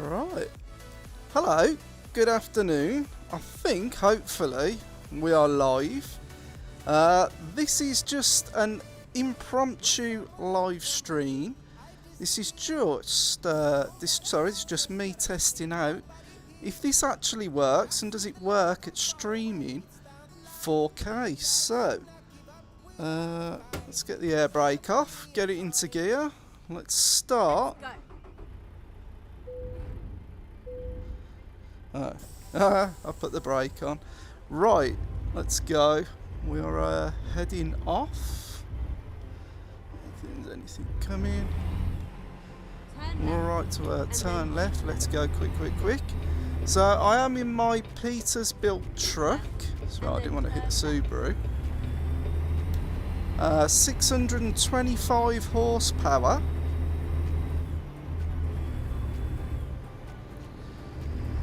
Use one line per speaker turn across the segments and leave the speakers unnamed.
Right. Hello. Good afternoon. I think, hopefully, we are live. This is just an impromptu live stream. This is just it's just me testing out if this actually works, and does it work at streaming 4K. So let's get the air brake off, get it into gear. Let's start. I put the brake on. Right, let's go. We are heading off. If there's anything coming. Alright, to turn left. Let's go quick. So I am in my Peter's-built truck. So I didn't want to hit the Subaru. 625 horsepower.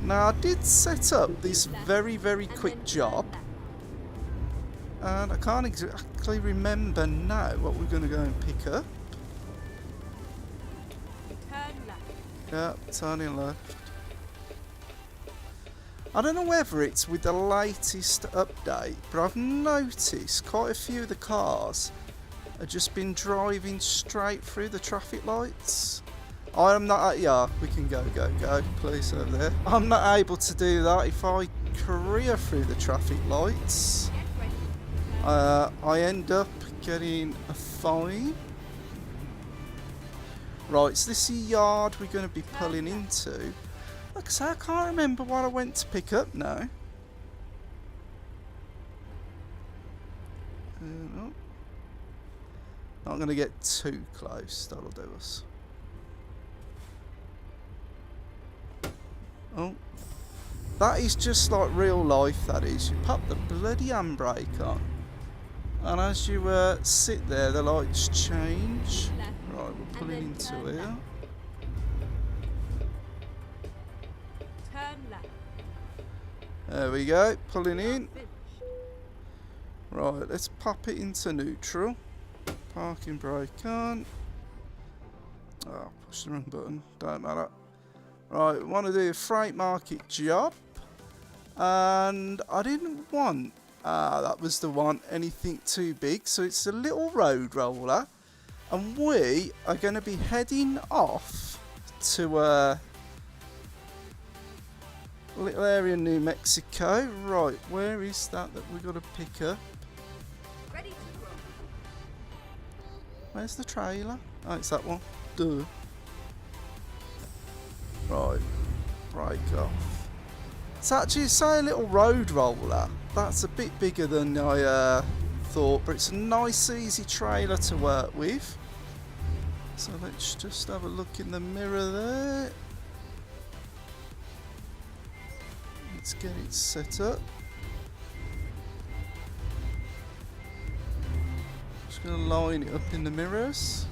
Now I did set up this very quick job, and I can't exactly remember now what we're going to go and pick up. Yeah, turning left. I don't know whether it's with the latest update, but I've noticed quite a few of the cars have just been driving straight through the traffic lights. I am not, we can go, please, over there. I'm not able to do that. If I career through the traffic lights, I end up getting a fine. Right, so this is the yard we're going to be pulling into. Like I say, I can't remember what I went to pick up now. Not going to get too close, that'll do us. Oh, that is just like real life, that is. You pop the bloody handbrake on, and as you sit there, the lights change. Right, we're pulling into here. There we go, pulling in. Right, let's pop it into neutral. Parking brake on. Oh, push the wrong button, don't matter. Right, we want to do a freight market job, and I didn't want, that was the one, anything too big, so it's a little road roller, and we are going to be heading off to a little area in New Mexico. Right, where is that we've got to pick up?
Ready to roll.
Where's the trailer? Oh, it's that one. Duh. Right, brake off. It's actually, say, a little road roller. That's a bit bigger than I thought, but it's a nice, easy trailer to work with. So let's just have a look in the mirror there. Let's get it set up. Just going to line it up in the mirrors.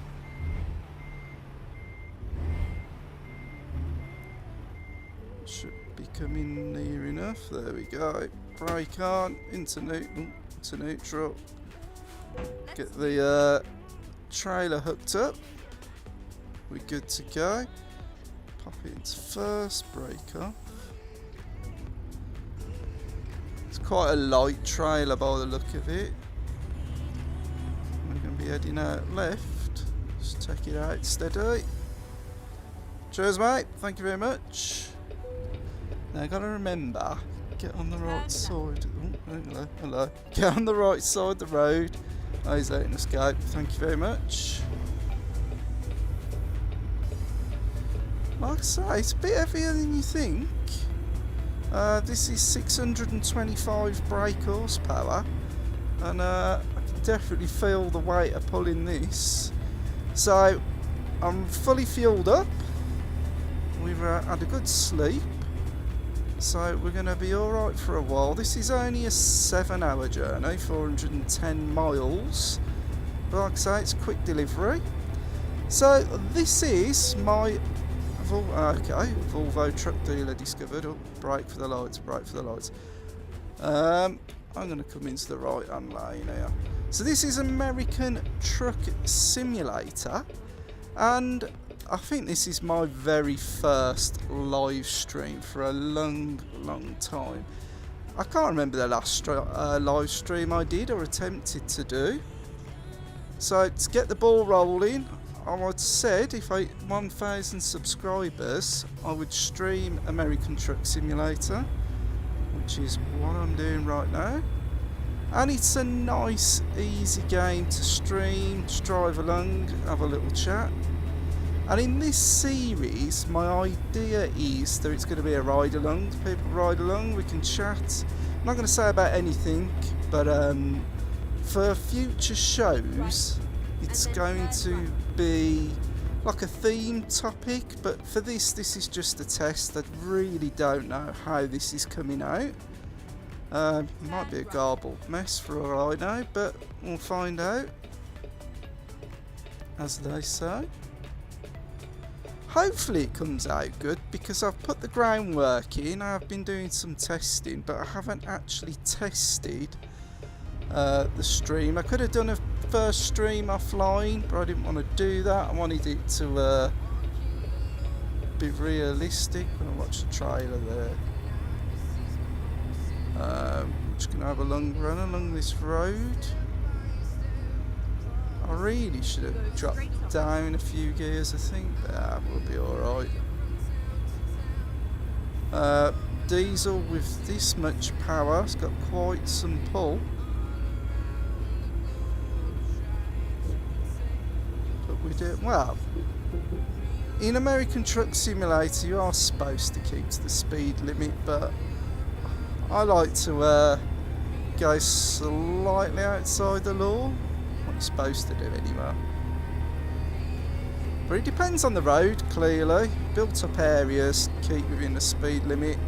Should be coming near enough. There we go. Brake on, into neutral. Get the trailer hooked up. We're good to go. Pop it into first, brake off. It's quite a light trailer by the look of it. We're going to be heading out left. Just take it out steady. Cheers, mate. Thank you very much. Now I've got to remember, get on the right side. Oh, hello. Get on the right side of the road. Oh, he's letting us go. Thank you very much. Like I say, it's a bit heavier than you think. This is 625 brake horsepower, and I can definitely feel the weight of pulling this. So I'm fully fueled up. We've had a good sleep. So we're going to be alright for a while. This is only a 7-hour journey, 410 miles. But like I say, it's quick delivery. So this is my Volvo truck dealer discovered. Oh, brake for the lights, I'm going to come into the right hand lane here. So this is American Truck Simulator, and I think this is my very first live stream for a long time. I can't remember the last live stream I did or attempted to do. So to get the ball rolling, I would said if I hit 1,000 subscribers, I would stream American Truck Simulator, which is what I'm doing right now. And it's a nice, easy game to stream, just drive along, have a little chat. And in this series, my idea is that it's going to be a ride along. People ride along, we can chat. I'm not going to say about anything, but for future shows, it's going to be like a theme topic. But for this is just a test. I really don't know how this is coming out. Might be a garbled mess for all I know, but we'll find out, as they say. Hopefully it comes out good, because I've put the groundwork in. I've been doing some testing, but I haven't actually tested the stream. I could have done a first stream offline, but I didn't want to do that. I wanted it to be realistic. When I watch the trailer there. I'm just going to have a long run along this road. I really should have dropped down a few gears, I think, but we'll be alright. Diesel with this much power, it's got quite some pull. But we do, well, in American Truck Simulator you are supposed to keep to the speed limit, but I like to go slightly outside the law. What you're supposed to do anyway. But it depends on the road, clearly. Built up areas keep within the speed limit.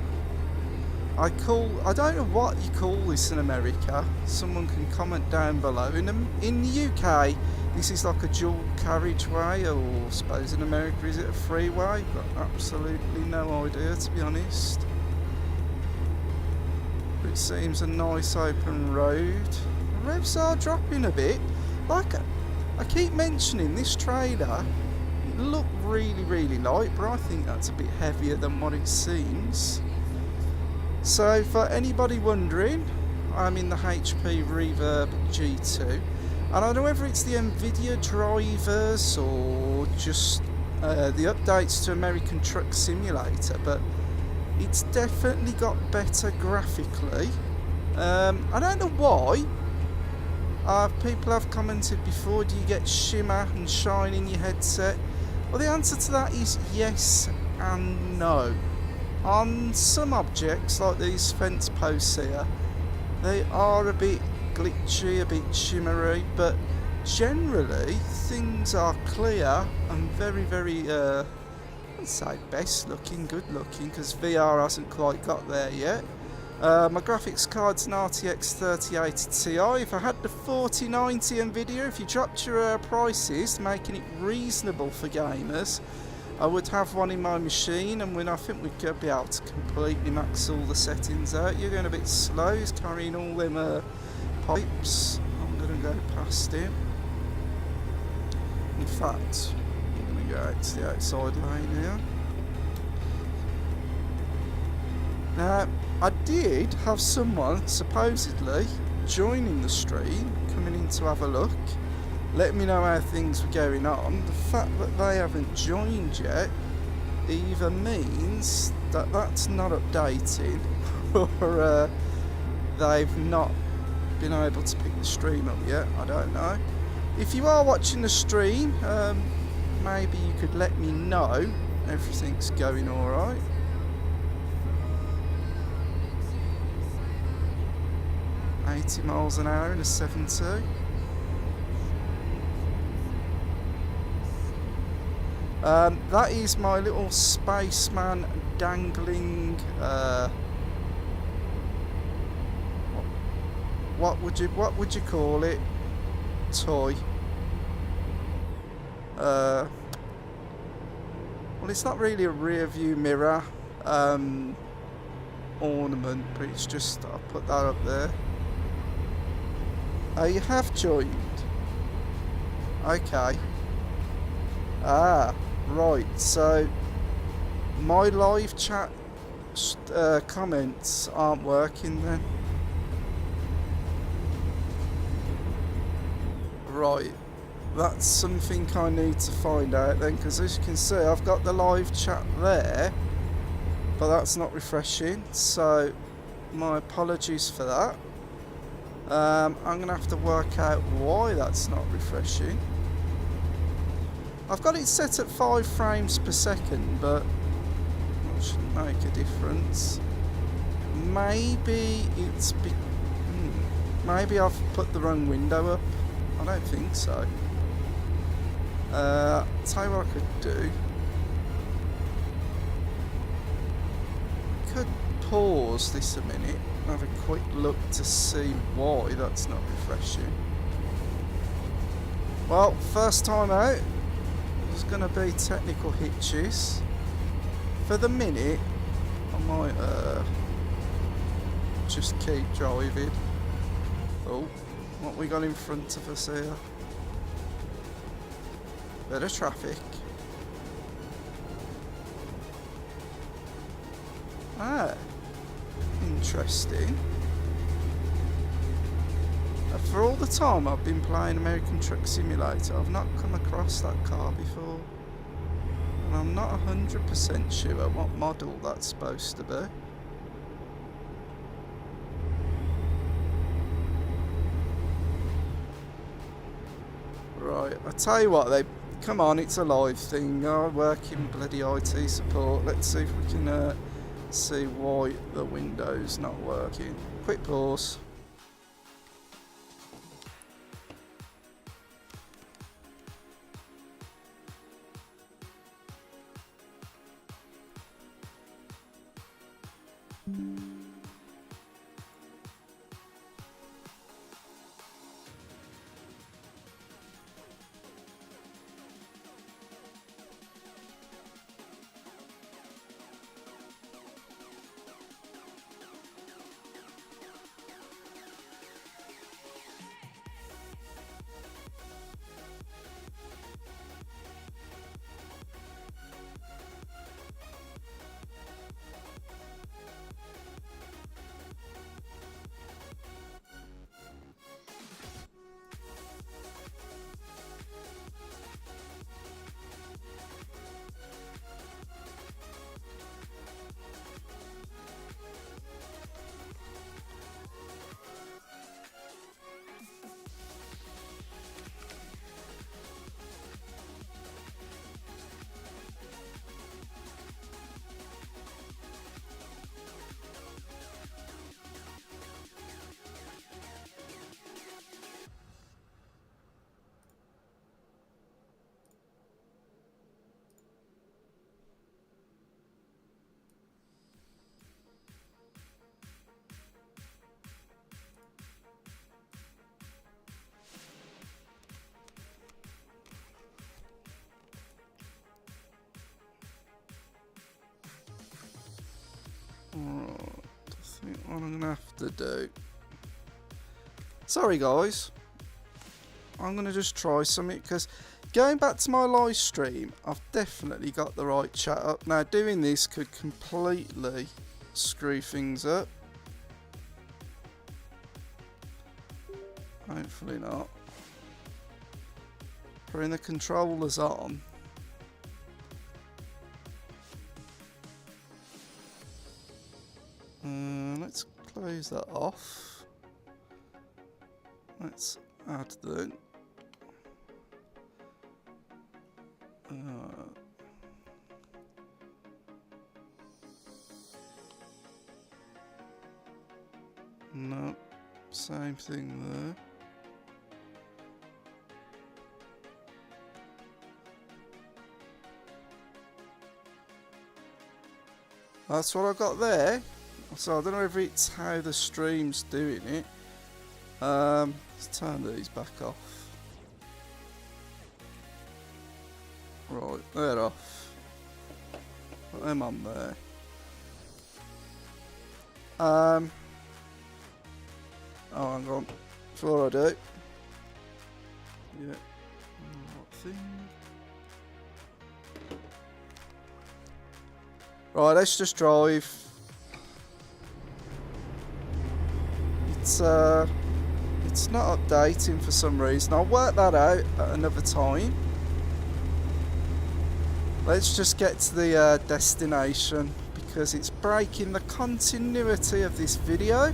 I don't know what you call this in America. Someone can comment down below. In the UK, this is like a dual carriageway, or I suppose in America is it a freeway? But absolutely no idea, to be honest. But it seems a nice open road. The revs are dropping a bit. Like I keep mentioning, this trailer, it looked really light, but I think that's a bit heavier than what it seems. So for anybody wondering, I'm in the HP Reverb G2, and I don't know whether it's the Nvidia drivers or just the updates to American Truck Simulator, but it's definitely got better graphically. I don't know why. People have commented before, do you get shimmer and shine in your headset? Well, the answer to that is yes and no. On some objects, like these fence posts here, they are a bit glitchy, a bit shimmery, but generally things are clear and very I'd say best looking, good looking, because VR hasn't quite got there yet. My graphics card's an RTX 3080 Ti. If I had the 4090 Nvidia, if you dropped your prices, making it reasonable for gamers, I would have one in my machine, and when I think we'd be able to completely max all the settings out. You're going a bit slow, he's carrying all them pipes. I'm going to go past him. In fact, I'm going to go out to the outside lane here. Now, I did have someone supposedly joining the stream, coming in to have a look, let me know how things were going on. The fact that they haven't joined yet either means that that's not updating, or they've not been able to pick the stream up yet. I don't know. If you are watching the stream, maybe you could let me know everything's going alright. $80 miles an hour in a 7.2. That is my little spaceman dangling. What would you call it? Toy. Well, it's not really a rear view mirror ornament, but it's just, I'll put that up there. Oh, you have joined. Okay. Ah, Right, so my live chat comments aren't working then. Right, that's something I need to find out then, because as you can see I've got the live chat there, but that's not refreshing, so my apologies for that. I'm going to have to work out why that's not refreshing. I've got it set at 5 frames per second, but that shouldn't make a difference. Maybe it's maybe I've put the wrong window up. I don't think so. Tell you what I could do. Could pause this a minute and have a quick look to see why that's not refreshing. Well, first time out, there's going to be technical hitches. For the minute, I might just keep driving. Oh, what we got in front of us here? Bit of traffic. Ah, interesting. For all the time I've been playing American Truck Simulator, I've not come across that car before. And I'm not 100% sure what model that's supposed to be. Right, I tell you what, come on, it's a live thing. I work in bloody IT support. Let's see if we can see why the window's not working. Quick pause. Right, I think what I'm going to have to do... Sorry guys, I'm going to just try something, because going back to my live stream, I've definitely got the right chat up. Now doing this could completely screw things up. Hopefully not. Putting the controllers on. Let's close that off. Let's add the no, same thing there. That's what I got there. So I don't know if it's how the stream's doing it. Let's turn these back off. Right, they're off. Put them on there. Oh, hang on. Before I do. Yeah. Right thing. Right, let's just drive. It's not updating for some reason. I'll work that out at another time. Let's just get to the destination because it's breaking the continuity of this video.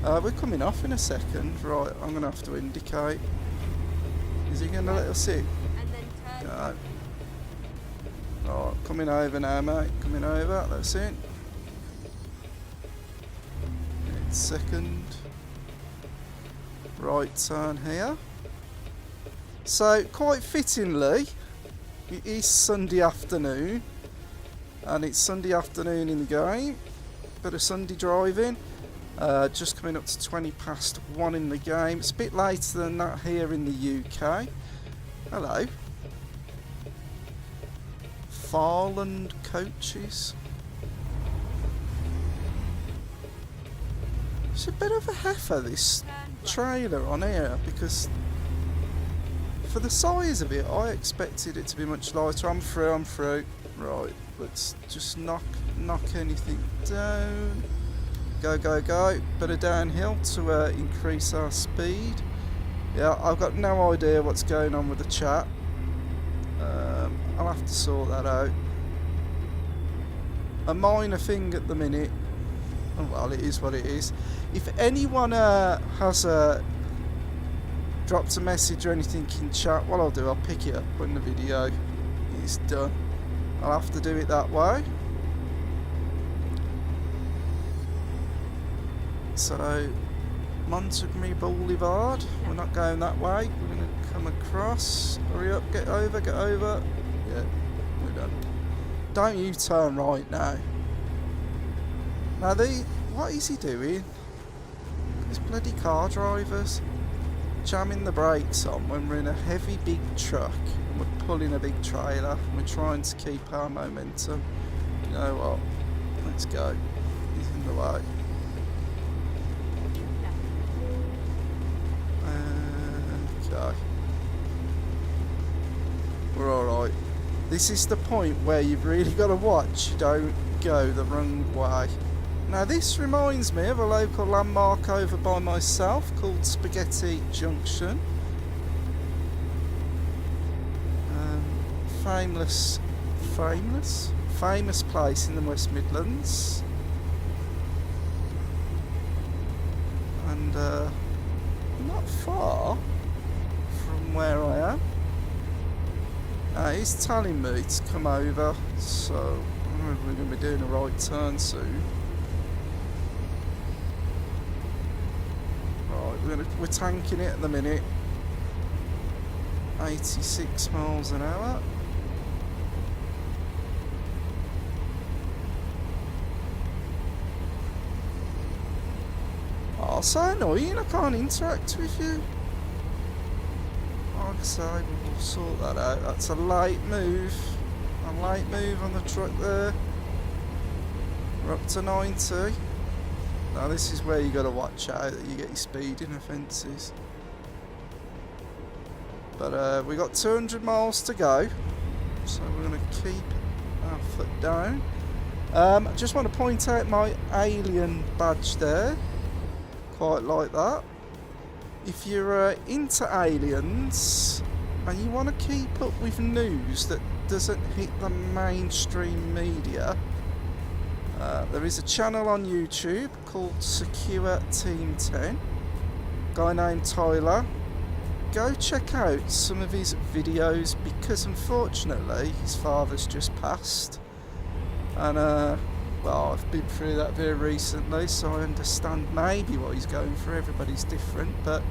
We're coming off in a second. Right, I'm going to have to indicate. Is he going to let us in?
And then turn.
No. Right, coming over now, mate. Coming over. That's it. Second. Right turn here. So, quite fittingly, it is Sunday afternoon. And it's Sunday afternoon in the game. Bit of Sunday driving. Just coming up to 20 past 1 in the game. It's a bit later than that here in the UK. Hello. Farland coaches. It's a bit of a heifer, this trailer on here, because for the size of it I expected it to be much lighter. I'm through. Right, let's just knock anything down. Go. Bit of downhill to increase our speed. Yeah, I've got no idea what's going on with the chat. I'll have to sort that out. A minor thing at the minute. Oh, well, it is what it is. If anyone has dropped a message or anything in chat, what I'll do, I'll pick it up when the video is done. I'll have to do it that way. So, Montgomery Boulevard. We're not going that way. We're going to come across. Hurry up, get over. Yeah, we're done. Don't you turn right now. Now, what is he doing? These bloody car drivers jamming the brakes on when we're in a heavy big truck and we're pulling a big trailer and we're trying to keep our momentum. You know what? Let's go. He's in the way. Okay. We're alright. This is the point where you've really got to watch you don't go the wrong way. Now this reminds me of a local landmark over by myself called Spaghetti Junction. Famous place in the West Midlands. And not far from where I am. He's telling me to come over, so we're going to be doing a right turn soon. Right, we're tanking it at the minute. 86 miles an hour. Oh, so annoying, I can't interact with you. Like I say, we'll sort that out. That's a late move. A late move on the truck there. We're up to 90. Now this is where you got to watch out that you get your speeding offences. But we got 200 miles to go, so we're going to keep our foot down. I just want to point out my alien badge there. Quite like that. If you're into aliens and you want to keep up with news that doesn't hit the mainstream media, there is a channel on YouTube called Secure Team 10. Guy named Tyler. Go check out some of his videos because unfortunately his father's just passed. And well, I've been through that very recently, so I understand maybe what he's going through. Everybody's different, but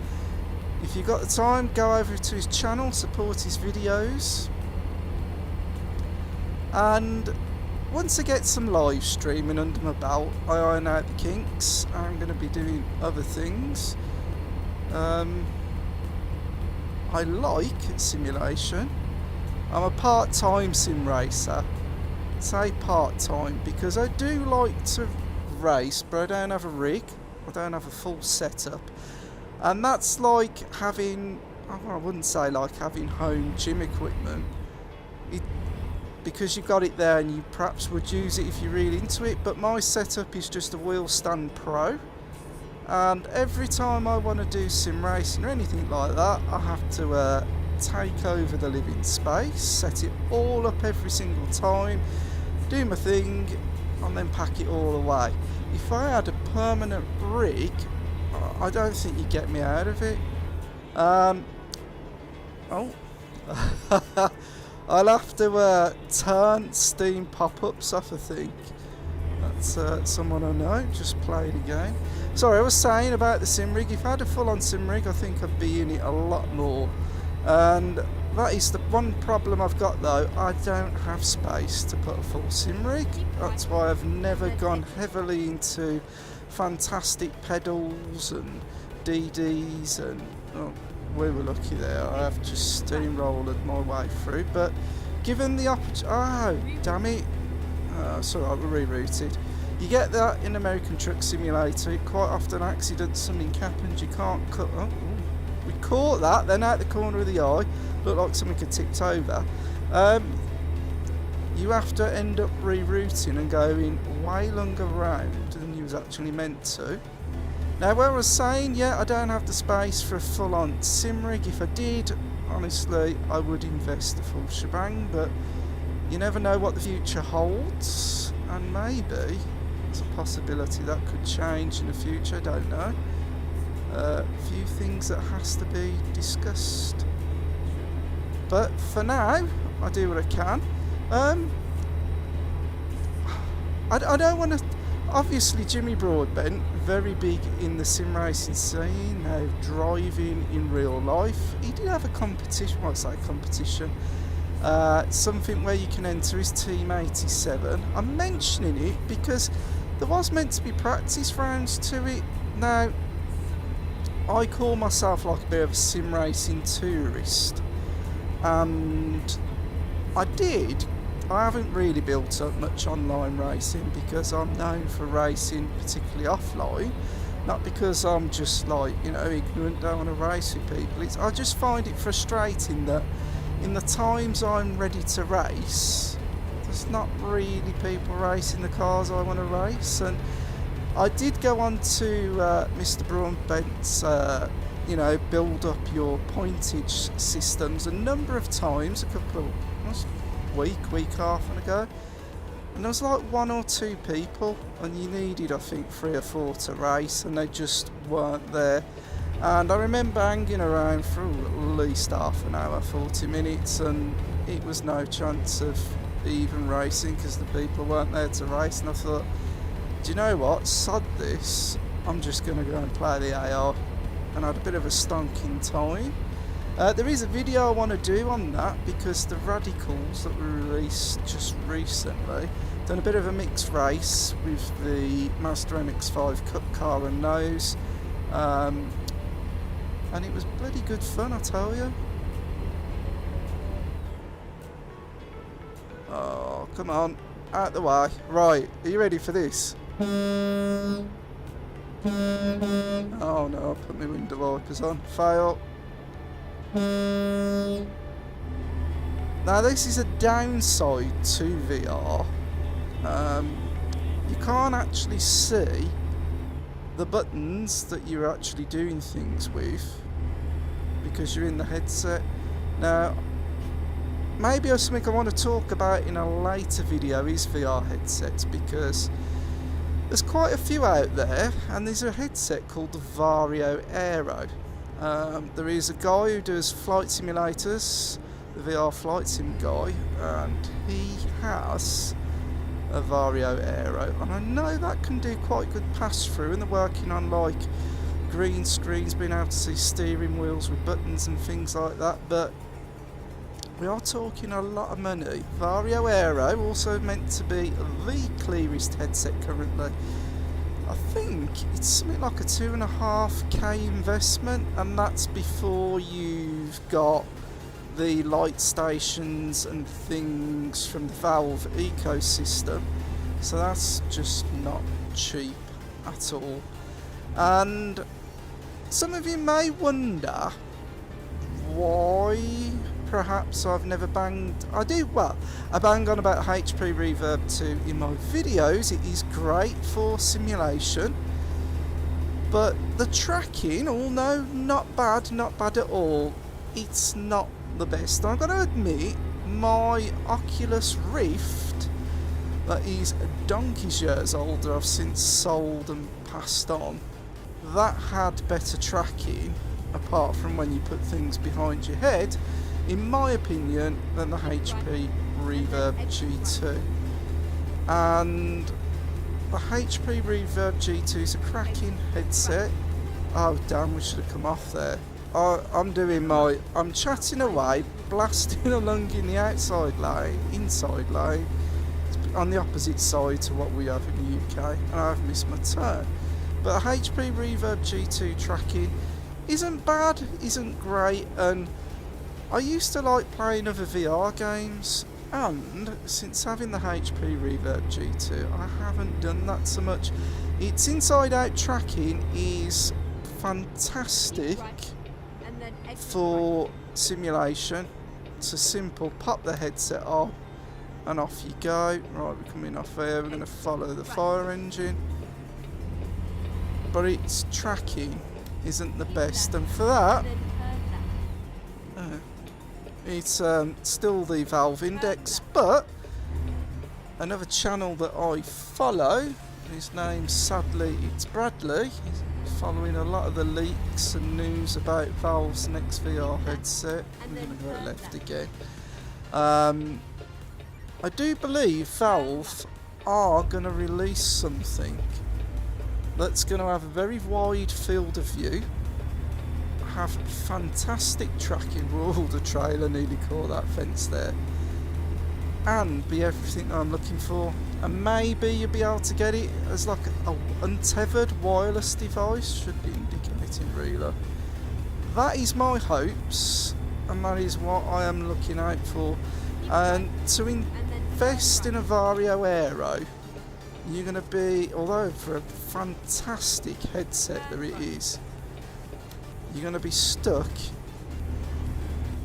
if you've got the time, go over to his channel, support his videos. And once I get some live streaming under my belt, I iron out the kinks. I'm going to be doing other things. I like simulation. I'm a part-time sim racer. Say part-time because I do like to race, but I don't have a rig. I don't have a full setup. And that's like having, I wouldn't say like having home gym equipment. because you've got it there and you perhaps would use it if you're really into it, but my setup is just a wheel stand pro, and every time I want to do sim racing or anything like that, I have to take over the living space, set it all up every single time, do my thing, and then pack it all away. If I had a permanent rig, I don't think you'd get me out of it. I'll have to turn Steam pop-ups off, I think. That's someone I know, just playing a game. Sorry, I was saying about the sim rig. If I had a full-on sim rig, I think I'd be in it a lot more. And that is the one problem I've got, though. I don't have space to put a full sim rig. That's why I've never gone heavily into fantastic pedals and DDs, and we were lucky there. I have just steamrolled my way through. But given the opportunity, oh damn it! Sorry, we're rerouted. You get that in American Truck Simulator. Quite often, accidents, something happens. You can't cut. Oh, we caught that. Then out the corner of the eye, looked like something had tipped over. You have to end up rerouting and going way longer round than you was actually meant to. Now, where I was saying, yeah, I don't have the space for a full-on sim rig. If I did, honestly, I would invest the full shebang, but you never know what the future holds, and maybe there's a possibility that could change in the future, I don't know. A few things that has to be discussed. But for now, I do what I can. I don't want to... Obviously, Jimmy Broadbent, very big in the sim racing scene, now driving in real life. He did have a competition, well, I say competition, something where you can enter his Team 87. I'm mentioning it because there was meant to be practice rounds to it. Now, I call myself like a bit of a sim racing tourist, and I haven't really built up much online racing because I'm known for racing particularly offline, not because I'm just like, you know, ignorant, don't want to race with people. I just find it frustrating that in the times I'm ready to race, there's not really people racing the cars I want to race. And I did go on to Mr. Broadbent's you know, build up your pointage systems a number of times, a couple of week half ago, and there was like 1 or 2 people, and you needed I think 3 or 4 to race, and they just weren't there. And I remember hanging around for at least half an hour, 40 minutes, and it was no chance of even racing because the people weren't there to race. And I thought, do you know what, sod this, I'm just going to go and play the AR. And I had a bit of a stonking time. There is a video I want to do on that because the Radicals that were released just recently done a bit of a mixed race with the Mazda MX-5 Cup car and nose, and it was bloody good fun, I tell you. Oh, come on, out the way. Right, are you ready for this? Oh no, I put my window wipers on. Fail. Now this is a downside to VR. You can't actually see the buttons that you're actually doing things with because you're in the headset. Now, maybe something I want to talk about in a later video is VR headsets, because there's quite a few out there, and there's a headset called the Vario Aero. There is a guy who does flight simulators, the VR flight sim guy, and he has a Vario Aero, and I know that can do quite good pass through, and they're working on like green screens, being able to see steering wheels with buttons and things like that, but we are talking a lot of money. Vario Aero also meant to be the clearest headset currently. I think it's something like a 2.5k investment, and that's before you've got the light stations and things from the Valve ecosystem, so that's just not cheap at all. And some of you may wonder why perhaps I've never banged. I bang on about HP Reverb 2 in my videos. It is great for simulation, but the tracking, oh no, not bad at all. It's not the best. I'm going to admit, my Oculus Rift, that is donkey's years older, I've since sold and passed on, that had better tracking, apart from when you put things behind your head, in my opinion, than the HP Reverb G2. And the HP Reverb G2 is a cracking headset. Oh damn, we should have come off there. I'm chatting away, blasting along in the inside lane, on the opposite side to what we have in the UK, and I've missed my turn. But the HP Reverb G2 tracking isn't bad, isn't great, and I used to like playing other VR games, and since having the HP Reverb G2 I haven't done that so much. Its inside out tracking is fantastic for simulation. It's a simple pop the headset on and off you go. Right, we're coming off here, we're going to follow the fire engine, but its tracking isn't the best, and for that it's still the Valve Index. But another channel that I follow, his name, sadly it's Bradley, he's following a lot of the leaks and news about Valve's next VR headset. I'm going to go left again. I do believe Valve are going to release something that's going to have a very wide field of view, have fantastic tracking. Whoa, the trailer nearly caught that fence there, and be everything I'm looking for. And maybe you'll be able to get it as like a untethered wireless device, should be indicating reeler. That is my hopes, and that is what I am looking out for. And to invest in a Vario Aero, you're going to be, although for a fantastic headset that it is, you're going to be stuck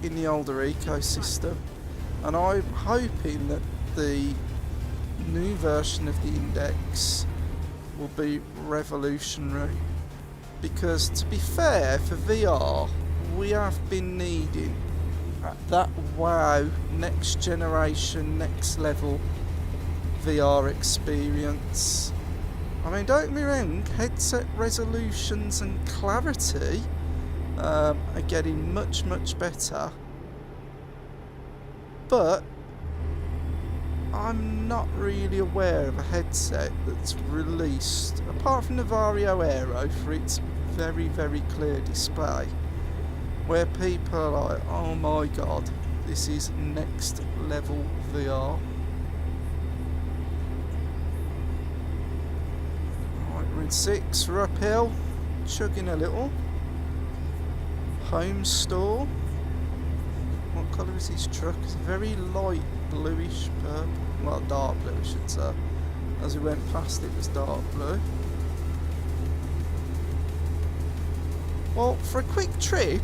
in the older ecosystem. And I'm hoping that the new version of the Index will be revolutionary, because to be fair, for VR we have been needing that wow, next generation, next level VR experience. I mean, don't get me wrong, headset resolutions and clarity are getting much better, but I'm not really aware of a headset that's released, apart from the Vario Aero for its very clear display, where people are like, oh my god, this is next level VR. Right, we're in 6, we're uphill, chugging a little. Home store. What colour is this truck? It's very light bluish purple. Well, dark blue I should say. As we went past it was dark blue. Well, for a quick trip,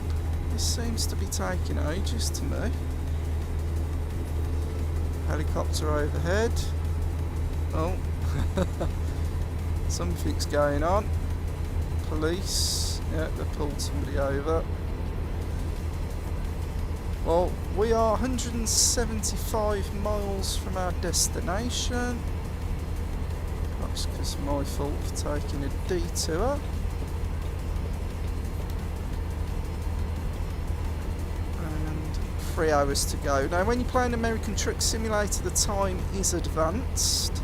this seems to be taking ages to me. Helicopter overhead. Oh, something's going on. Police. Yeah, they pulled somebody over. Well, we are 175 miles from our destination. Perhaps because my fault for taking a detour. And 3 hours to go. Now, when you play an American Truck Simulator, the time is advanced.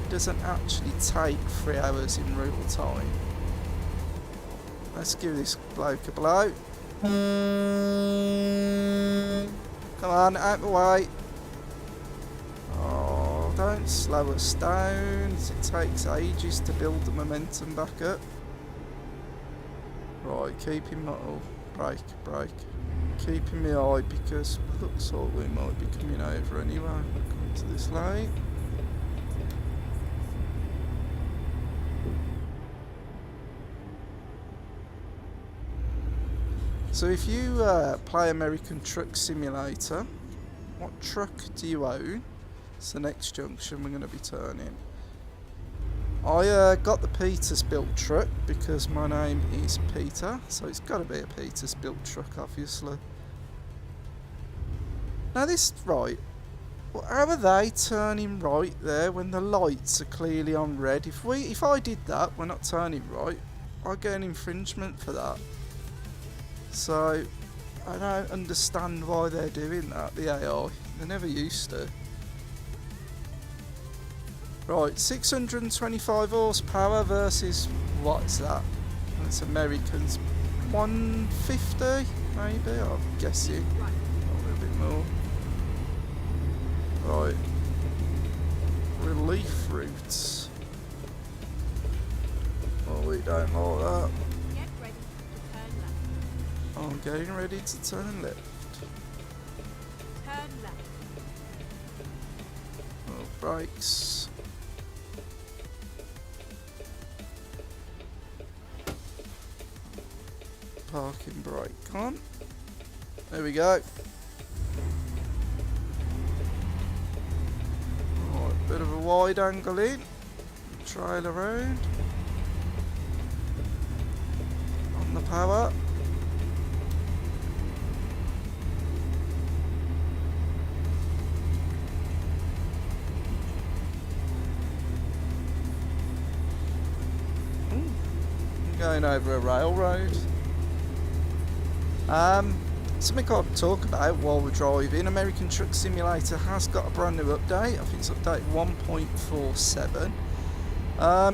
It doesn't actually take 3 hours in real time. Let's give this bloke a blow. Come on, out the way. Oh, don't slow us down. It takes ages to build the momentum back up. Right, keeping my... Oh, brake. Keeping my eye, because it looks like we might be coming over anyway. Coming to this lane. So if you play American Truck Simulator, what truck do you own? It's the next junction we're going to be turning. I got the Peters-built truck because my name is Peter, so it's got to be a Peters-built truck, obviously. Now this, right, well, how are they turning right there when the lights are clearly on red? If I did that, we're not turning right, I get an infringement for that. So I don't understand why they're doing that, the AI. They never used to. Right, 625 horsepower versus, what's that? That's Americans. 150, maybe, I'm guessing. A little bit more. Right. Relief routes. Oh, we don't like that.
Get ready to turn left.
I'm getting ready to turn left.
Turn left.
Oh, brakes. Parking brake on. There we go. Right, bit of a wide angle in. Trail around. On the power. Ooh. I'm going over a railroad. Something I'll talk about while we're driving. American Truck Simulator has got a brand new update. I think it's update 1.47.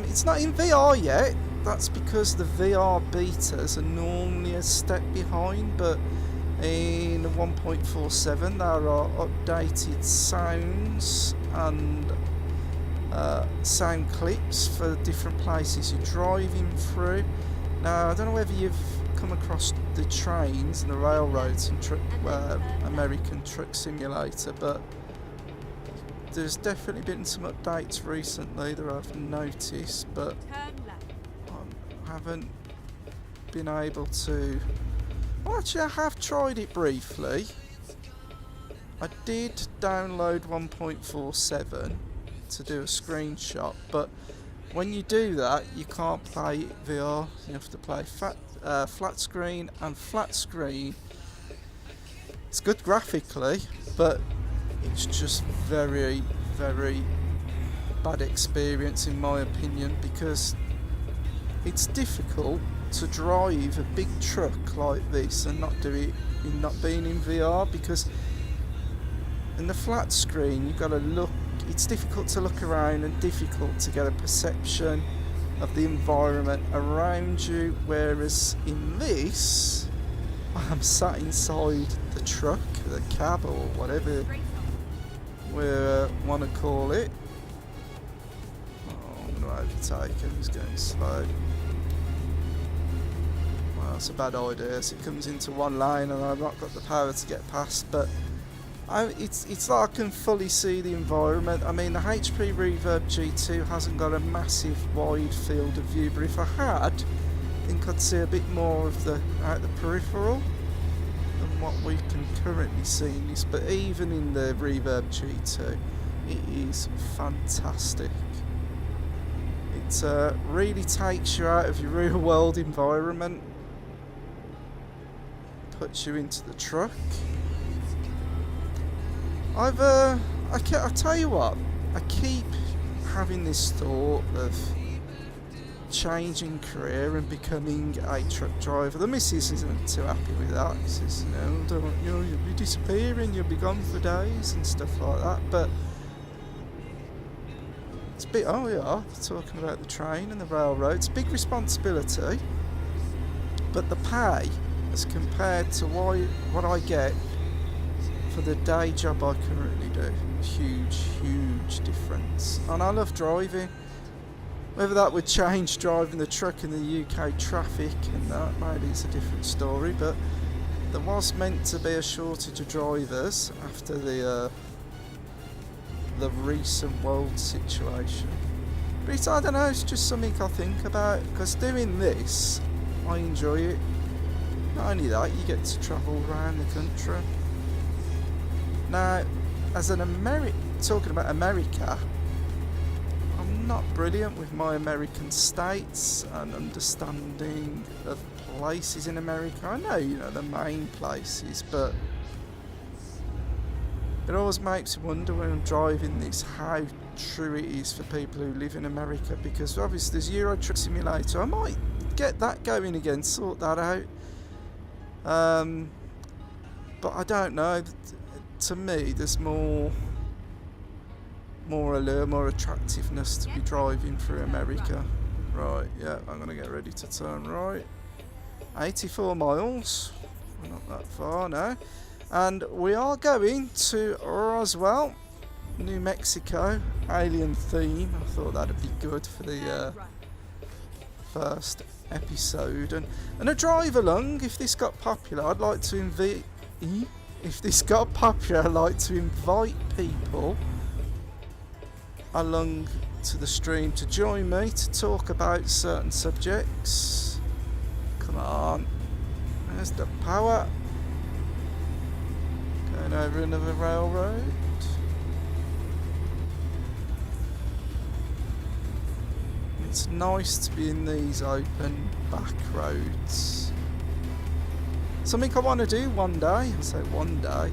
It's not in VR yet. That's because the VR betas are normally a step behind, but in 1.47 there are updated sounds and sound clips for different places you're driving through. Now, I don't know whether you've come across the trains and the railroads in American Truck Simulator, but there's definitely been some updates recently that I've noticed, but I haven't been able to... Well, actually I have tried it briefly. I did download 1.47 to do a screenshot, but when you do that you can't play it VR. You have to play flat screen, and flat screen, it's good graphically, but it's just very, very bad experience in my opinion, because it's difficult to drive a big truck like this and not do it in not being in VR, because in the flat screen you've got to look, it's difficult to look around and difficult to get a perception of the environment around you, whereas in this I'm sat inside the truck, the cab, or whatever we want to call it. Oh, I'm going to overtake him, he's going slow. Well, that's a bad idea, so it comes into one lane and I've not got the power to get past, but it's like I can fully see the environment. I mean, the HP Reverb G2 hasn't got a massive wide field of view, but if I had, I think I'd see a bit more of the peripheral than what we can currently see in this. But even in the Reverb G2, it is fantastic. It really takes you out of your real world environment, puts you into the truck. I tell you what, I keep having this thought of changing career and becoming a truck driver. The missus isn't too happy with that. She says, you'll be disappearing, you'll be gone for days and stuff like that. But it's big. Oh yeah, talking about the train and the railroad, it's a big responsibility. But the pay, as compared to what I get for the day job I currently do, huge difference. And I love driving. Whether that would change driving the truck in the UK traffic and that, maybe it's a different story, but there was meant to be a shortage of drivers after the recent world situation. But I don't know, it's just something I think about, because doing this, I enjoy it. Not only that, you get to travel around the country. Now, as an talking about America, I'm not brilliant with my American states and understanding of places in America. I know, you know, the main places, but it always makes me wonder when I'm driving this how true it is for people who live in America, because obviously there's Euro Truck Simulator. I might get that going again, sort that out. But I don't know. To me, there's more allure, more attractiveness to be driving through America. Right, yeah, I'm gonna get ready to turn right. 84 miles. We're not that far now. And we are going to Roswell, New Mexico. Alien theme. I thought that'd be good for the first episode. And a drive along. If this got popular, I'd like to invite. If this got popular, I'd like to invite people along to the stream to join me to talk about certain subjects. Come on. There's the power. Going over another railroad. It's nice to be in these open back roads. Something I want to do one day. I say one day.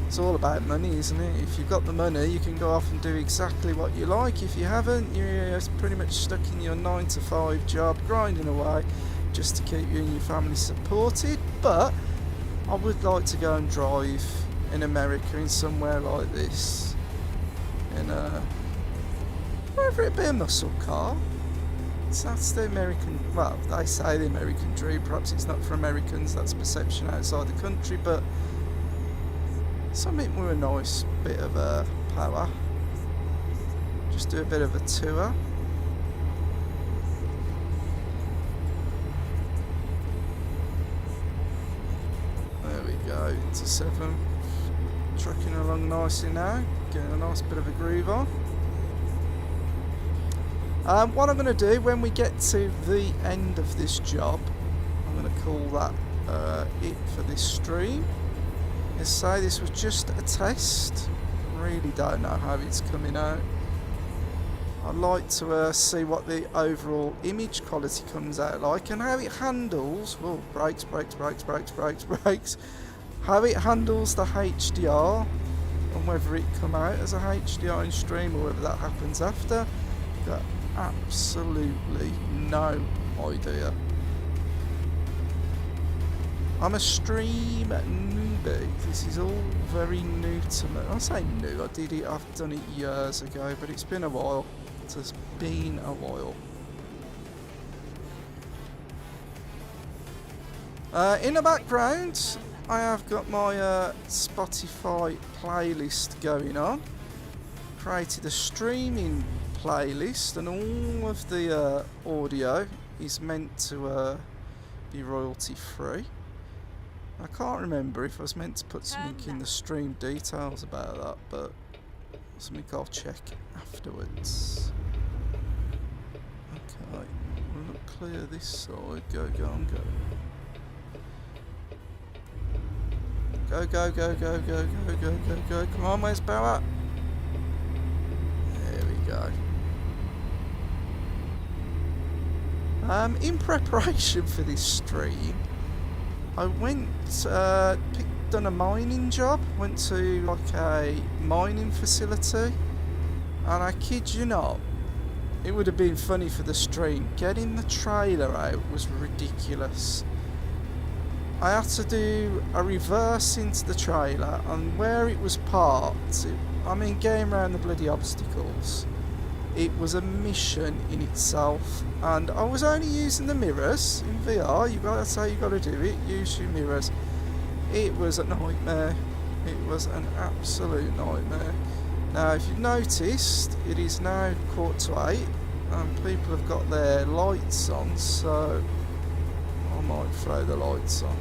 It's all about money, isn't it? If you've got the money, you can go off and do exactly what you like. If you haven't, you're pretty much stuck in your 9-to-5 job, grinding away just to keep you and your family supported. But I would like to go and drive in America in somewhere like this. In whether it be a muscle car. That's the American, well, they say the American dream. Perhaps it's not for Americans, that's perception outside the country, but something with a nice bit of power. Just do a bit of a tour. There we go, to 7. Trucking along nicely now, getting a nice bit of a groove on. What I'm going to do when we get to the end of this job, I'm going to call that it for this stream, is say this was just a test. Really don't know how it's coming out. I'd like to see what the overall image quality comes out like and how it handles, well, brakes, how it handles the HDR and whether it come out as a HDR in stream or whether that happens after. Got absolutely no idea. I'm a stream newbie. This is all very new to me. I say new, I've done it years ago, but it's been a while. It has been a while. In the background, I have got my Spotify playlist going on. Created a streaming playlist, and all of the audio is meant to be royalty free. I can't remember if I was meant to put something in the stream details about that, but something I'll check afterwards. Okay, we'll clear this side. Go. Go. Come on, where's power? There we go. In preparation for this stream, I went, done a mining job, went to like a mining facility, and I kid you not, it would have been funny for the stream. Getting the trailer out was ridiculous. I had to do a reverse into the trailer, and where it was parked, getting around the bloody obstacles, it was a mission in itself, and I was only using the mirrors in VR. That's how you got to do it. Use your mirrors. It was a nightmare. It was an absolute nightmare. Now, if you've noticed, it is now 7:45, and people have got their lights on, so I might throw the lights on.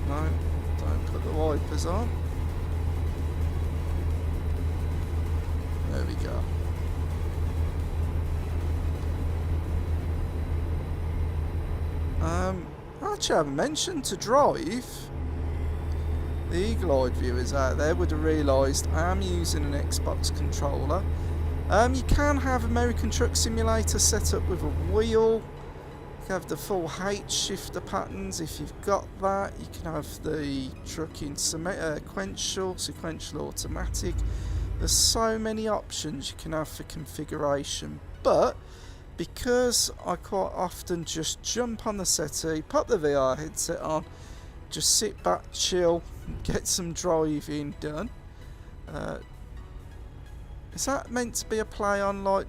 No, don't put the wipers on. There we go. actually haven't mentioned to drive. The eagle-eyed viewers out there would have realised I am using an Xbox controller. You can have American Truck Simulator set up with a wheel. You can have the full H shifter patterns if you've got that. You can have the trucking sequential automatic. There's so many options you can have for configuration, but because I quite often just jump on the settee, pop the VR headset on, just sit back, chill, get some driving done. Is that meant to be a play on like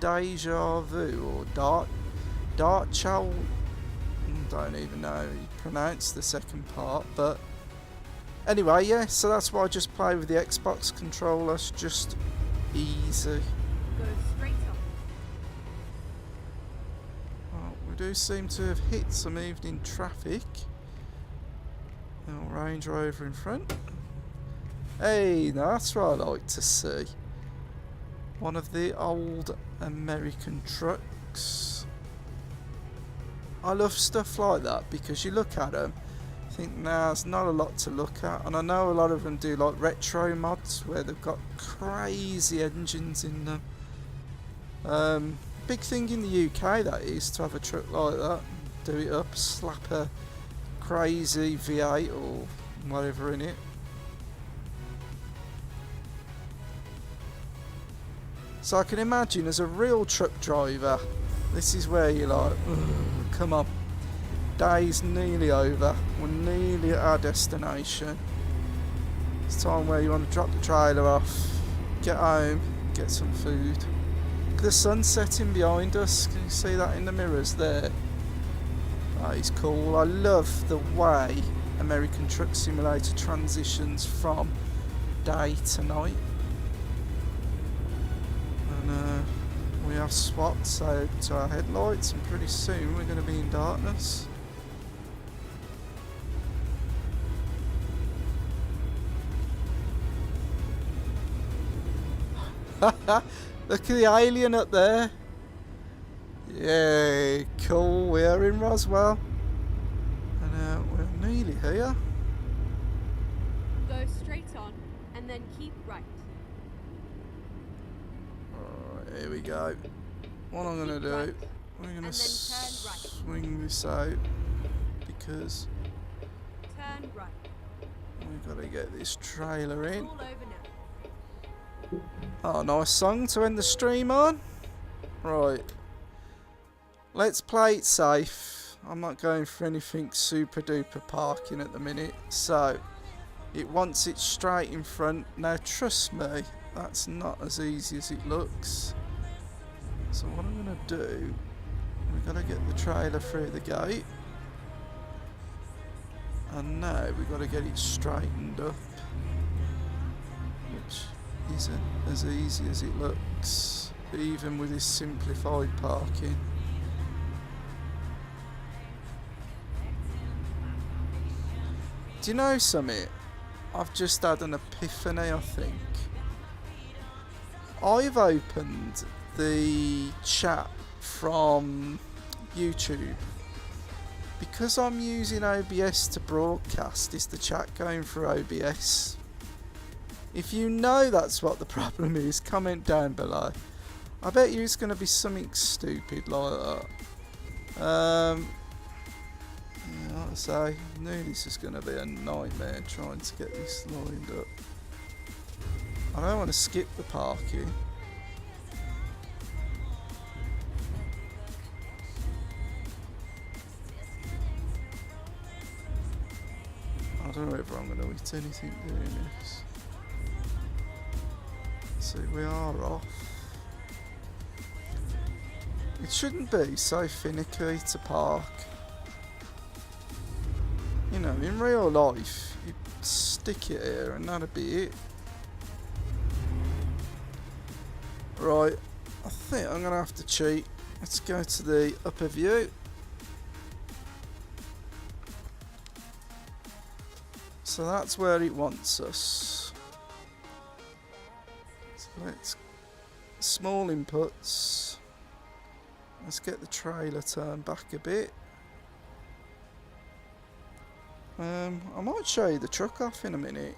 Deja Vu or Dart Chow? Don't even know how you pronounce the second part, but anyway, yeah, so that's why I just play with the Xbox controller. It's just easy.
Go straight on.
Well, we do seem to have hit some evening traffic. Little Range Rover in front. Hey, now that's what I like to see. One of the old American trucks. I love stuff like that because you look at them, think nah, there's not a lot to look at, and I know a lot of them do like retro mods where they've got crazy engines in them. Big thing in the UK that is to have a truck like that, do it up, slap a crazy V8 or whatever in it. So I can imagine as a real truck driver, this is where you're like, come on, day's nearly over, we're nearly at our destination. It's time where you want to drop the trailer off, get home, get some food. The sun's setting behind us, can you see that in the mirrors there? That is cool. I love the way American Truck Simulator transitions from day to night. And we have swapped out to our headlights, and pretty soon we're going to be in darkness. Look at the alien up there. Yay, cool, we're in Roswell. And we're nearly here.
Go straight on and then keep right.
Alright, here we go. What I'm going to do, we're going to swing this out because
Turn right.
we've got to get this trailer in.
All over now.
Oh, nice song to end the stream on. Right. Let's play it safe. I'm not going for anything super duper parking at the minute. So, it wants it straight in front. Now, trust me, that's not as easy as it looks. So what I'm going to do, we've got to get the trailer through the gate. And now we've got to get it straightened up. Which isn't as easy as it looks, even with this simplified parking. Do you know something? I've just had an epiphany, I think. I've opened the chat from YouTube. Because I'm using OBS to broadcast, is the chat going through OBS? If you know that's what the problem is, comment down below. I bet you it's going to be something stupid like that. Yeah, like I say, I knew this was going to be a nightmare trying to get this lined up. I don't want to skip the parking. I don't know if I'm going to hit anything doing this. See, we are off. It shouldn't be so finicky to park. You know, in real life, you stick it here and that'll be it. Right, I think I'm going to have to cheat. Let's go to the upper view. So that's where it wants us. So let's, small inputs. Let's get the trailer turned back a bit. I might show you the truck off in a minute.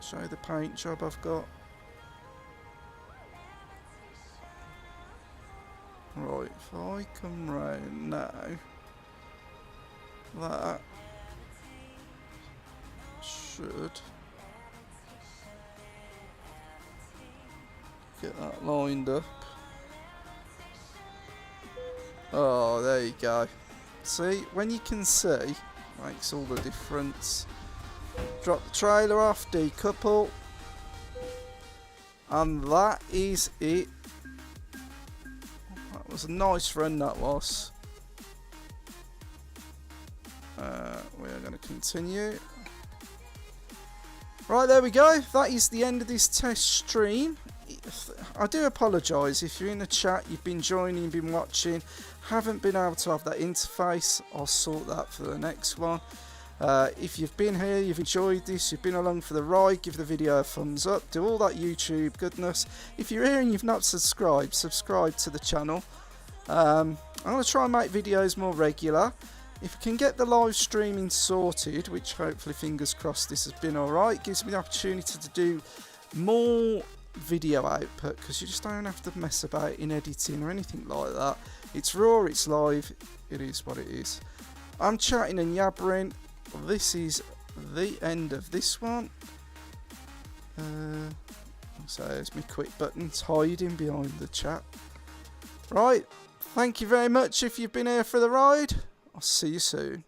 Show you the paint job I've got. Right, if I come round now, that should get that lined up. Oh, there you go. See, when you can see, makes all the difference. Drop the trailer off, decouple, and that is it. That was a nice run, that was. We are going to continue. Right, there we go. That is the end of this test stream. I do apologise if you're in the chat, you've been joining, been watching, haven't been able to have that interface. I'll sort that for the next one. If you've been here, you've enjoyed this, you've been along for the ride, give the video a thumbs up, do all that YouTube goodness. If you're here and you've not subscribed, subscribe to the channel. I'm going to try and make videos more regular. If I can get the live streaming sorted, which hopefully, fingers crossed, this has been alright, gives me the opportunity to do more video output, because you just don't have to mess about in editing or anything like that. It's raw, it's live, it is what it is. I'm chatting and yabbering. This is the end of this one. So there's my quit buttons hiding behind the chat. Right, thank you very much if you've been here for the ride. I'll see you soon.